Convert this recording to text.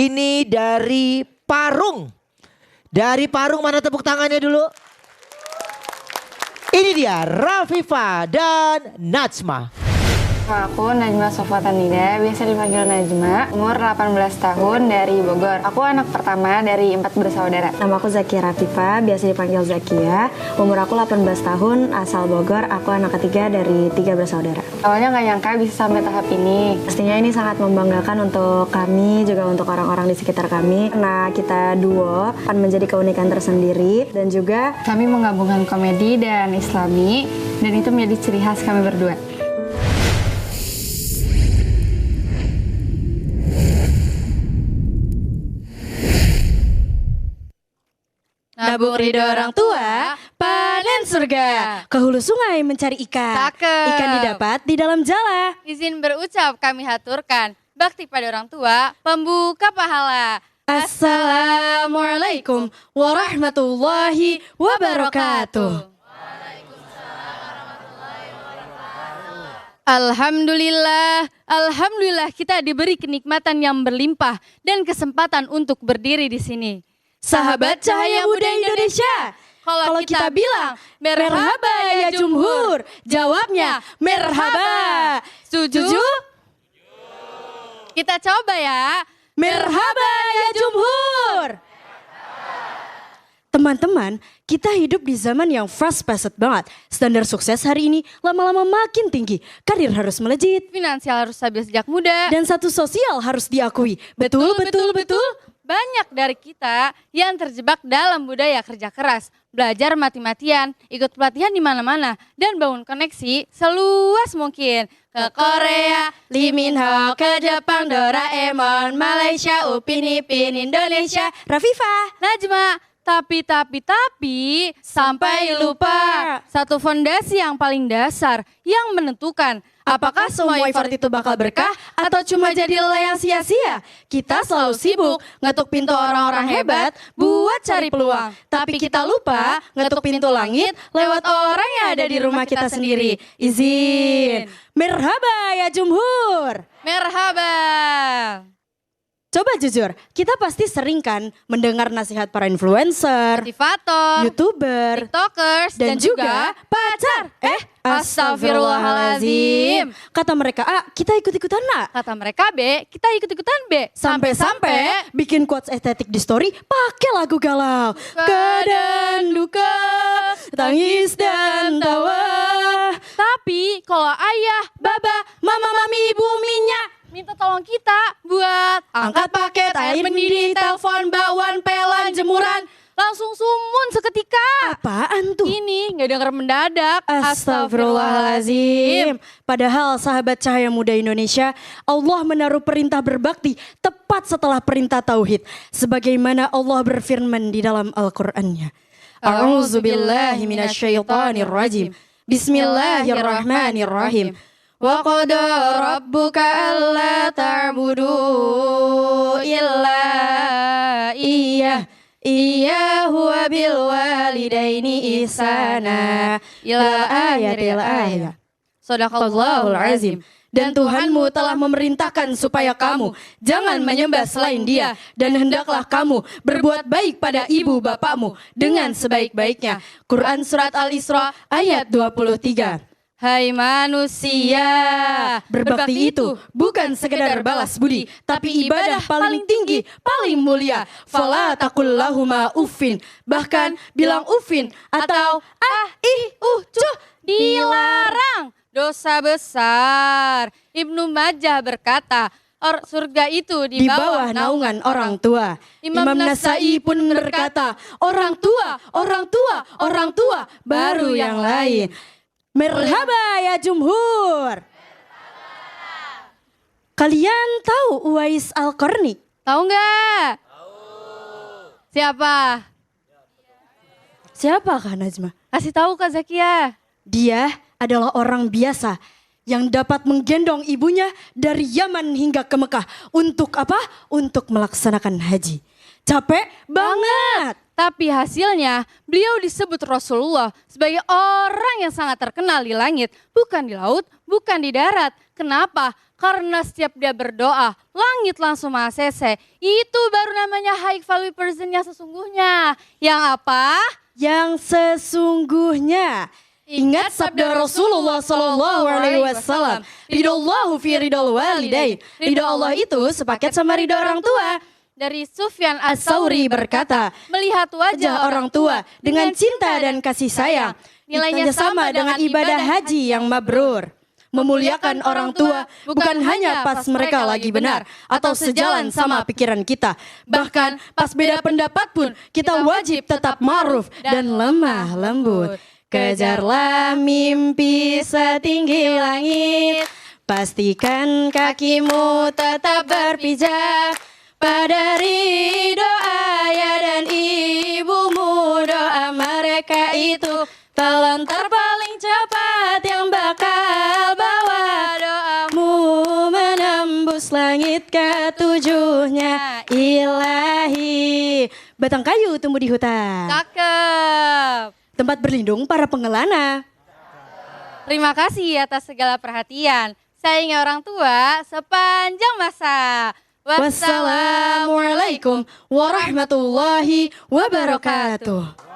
Ini dari Parung. Dari Parung mana tepuk tangannya dulu? Ini dia Rafifa dan Najma. Aku Najma Sofatanida, biasa dipanggil Najma, umur 18 tahun dari Bogor. Aku anak pertama dari 4 bersaudara. Nama aku Zakia Rafifa, biasa dipanggil Zakia. Umur aku 18 tahun, asal Bogor. Aku anak ketiga dari 3 bersaudara. Awalnya nggak nyangka bisa sampai tahap ini. Pastinya ini sangat membanggakan untuk kami, juga untuk orang-orang di sekitar kami. Karena kita duo akan menjadi keunikan tersendiri. Dan juga Kami menggabungkan komedi dan islami, dan itu menjadi ciri khas kami berdua. Nabung ridho orang tua, panen surga. Ke hulu sungai mencari ikan. Cakep. Ikan didapat di dalam jala. Izin berucap kami haturkan. Bakti pada orang tua, pembuka pahala. Assalamualaikum warahmatullahi wabarakatuh. Alhamdulillah, Alhamdulillah kita diberi kenikmatan yang berlimpah dan kesempatan untuk berdiri di sini. Sahabat Cahaya Muda Indonesia, kalau kita bilang merhaba ya jumhur, jawabnya merhaba. Setuju? Kita coba ya. Merhaba ya jumhur. Teman-teman, kita hidup di zaman yang fast-paced banget. Standar sukses hari ini lama-lama makin tinggi. Karir harus melejit. Finansial harus stabil sejak muda. Dan satu sosial harus diakui. Betul. Banyak dari kita yang terjebak dalam budaya kerja keras, belajar mati-matian, ikut pelatihan di mana-mana, dan bangun koneksi seluas mungkin. Ke Korea, Lee Min Ho, ke Jepang, Doraemon, Malaysia, Upin Ipin, Indonesia, Rafifa, Najma. Tapi, sampai lupa satu fondasi yang paling dasar yang menentukan apakah semua effort itu bakal berkah atau cuma jadi lelah yang sia-sia? Kita selalu sibuk ngetuk pintu orang-orang hebat buat cari peluang. Tapi kita lupa ngetuk pintu langit lewat orang yang ada di rumah kita sendiri. Izin. Merhaba ya jumhur. merhaba. Coba jujur, kita pasti sering kan mendengar nasihat para influencer, Motivator, YouTuber, TikTokers, dan juga pacar. Astagfirullahaladzim. Kata mereka A, kita ikut-ikutan A. Kata mereka B, kita ikut-ikutan B. Sampai-sampai bikin quotes estetik di story pakai lagu galau. Kadang duka, tangis dan tawa. Tapi kalau ayah, baba, Mama, mami, ibu, minyak, minta tolong kita buat angkat paket, air mendidih, telepon, bakwan, pelan, jemuran. langsung sumun seketika. Apaan tuh? Ini nggak denger mendadak. Astagfirullahaladzim. Padahal sahabat Cahaya Muda Indonesia, Allah menaruh perintah berbakti tepat setelah perintah tauhid. Sebagaimana Allah berfirman di dalam Al-Qur'annya. A'udzubillahi minasyaitonirrajim. Bismillahirrahmanirrahim. Wa qada rabbuka alla ta'budu illa Iyyahu wa bil walidaini ihsana ila ayatil ayat. Shadaqallahul azim. Dan Tuhanmu telah memerintahkan supaya kamu jangan menyembah selain Dia, dan hendaklah kamu berbuat baik pada ibu bapakmu dengan sebaik-baiknya. Quran Surat Al-Isra ayat 23. Hai manusia, Berbakti itu bukan sekedar balas budi, tapi ibadah paling tinggi, paling mulia. Fala taqul lahuma uffin. Bahkan bilang uffin atau cuh dilarang, dosa besar. Ibnu Majah berkata, surga itu di bawah naungan orang tua. Imam Nasai pun berkata, orang tua, baru yang lain. Merhaba ya jumhur. Kalian tahu Uwais Al-Qarni? Tahu nggak? Siapa? Siapa Kak Najma? Kasih tahu Kak Zakia. Dia adalah orang biasa yang dapat menggendong ibunya dari Yaman hingga ke Mekah. Untuk apa? Untuk melaksanakan haji. Capek banget. Tapi hasilnya beliau disebut Rasulullah sebagai orang yang sangat terkenal di langit. Bukan di laut, bukan di darat. Kenapa? Karena setiap dia berdoa, langit langsung ACC. Itu baru namanya high value person yang sesungguhnya. Yang apa? Yang sesungguhnya. Ingat sabda Rasulullah Sallallahu Alaihi Wasallam, ridallahu fi ridal walidain. Ridho Allah itu sepaket sama ridho orang tua. Dari Sufyan As-Sauri berkata, melihat wajah orang tua dengan cinta dan kasih sayang, nilainya sama dengan ibadah haji yang mabrur. Memuliakan orang tua bukan hanya pas mereka lagi benar atau sejalan sama pikiran kita. Bahkan pas beda pendapat pun kita wajib tetap ma'ruf dan lemah lembut. Kejarlah mimpi setinggi langit, pastikan kakimu tetap berpijak pada ridho ayah dan ibumu. Doa mereka itu talontar paling cepat yang bakal bawa doamu menembus langit ketujuhnya. Ilahi. Batang kayu tumbuh di hutan, Cakep. tempat berlindung para pengelana. Terima kasih atas segala perhatian. Sayangi orang tua sepanjang masa. Wassalamualaikum warahmatullahi wabarakatuh.